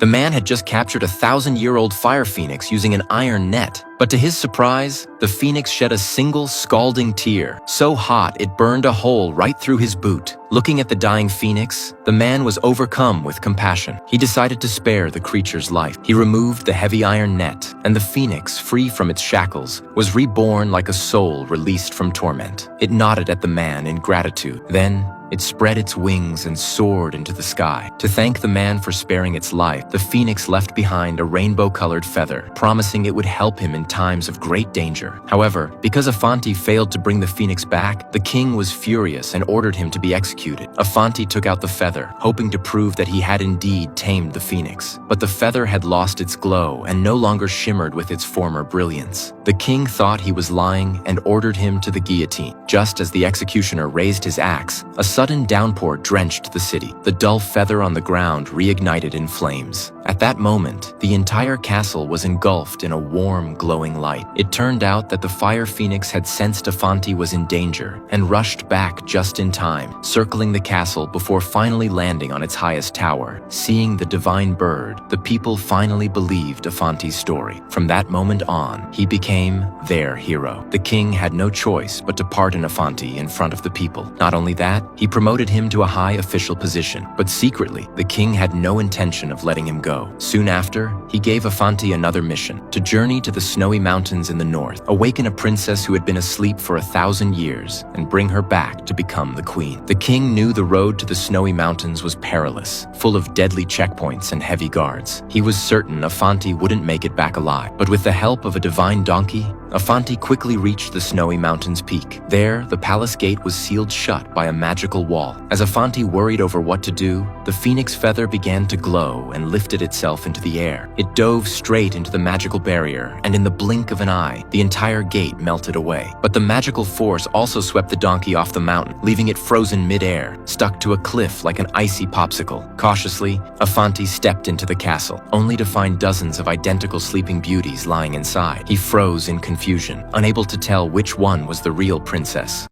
The man had just captured a 1,000-year-old fire phoenix using an iron net. But to his surprise, the phoenix shed a single scalding tear, so hot it burned a hole right through his boot. Looking at the dying phoenix, the man was overcome with compassion. He decided to spare the creature's life. He removed the heavy iron net, and the phoenix, free from its shackles, was reborn like a soul released from torment. It nodded at the man in gratitude. Then, it spread its wings and soared into the sky. To thank the man for sparing its life, the phoenix left behind a rainbow-colored feather, promising it would help him in times of great danger. However, because Afanti failed to bring the phoenix back, the king was furious and ordered him to be executed. Afanti took out the feather, hoping to prove that he had indeed tamed the phoenix. But the feather had lost its glow and no longer shimmered with its former brilliance. The king thought he was lying and ordered him to the guillotine. Just as the executioner raised his axe, a sudden downpour drenched the city. The dull feather on the ground reignited in flames. At that moment, the entire castle was engulfed in a warm, glowing light. It turned out that the fire phoenix had sensed Afanti was in danger and rushed back just in time, circling the castle before finally landing on its highest tower. Seeing the divine bird, the people finally believed Afanti's story. From that moment on, he became their hero. The king had no choice but to pardon Afanti in front of the people. Not only that, he promoted him to a high official position, but secretly, the king had no intention of letting him go. Soon after, he gave Afanti another mission, to journey to the snowy mountains in the north, awaken a princess who had been asleep for 1,000 years, and bring her back to become the queen. The king knew the road to the snowy mountains was perilous, full of deadly checkpoints and heavy guards. He was certain Afanti wouldn't make it back alive, but with the help of a divine donkey, Afanti quickly reached the snowy mountain's peak. There, the palace gate was sealed shut by a magical wall. As Afanti worried over what to do, the phoenix feather began to glow and lifted itself into the air. It dove straight into the magical barrier, and in the blink of an eye, the entire gate melted away. But the magical force also swept the donkey off the mountain, leaving it frozen mid-air, stuck to a cliff like an icy popsicle. Cautiously, Afanti stepped into the castle, only to find dozens of identical sleeping beauties lying inside. He froze in confusion, unable to tell which one was the real princess.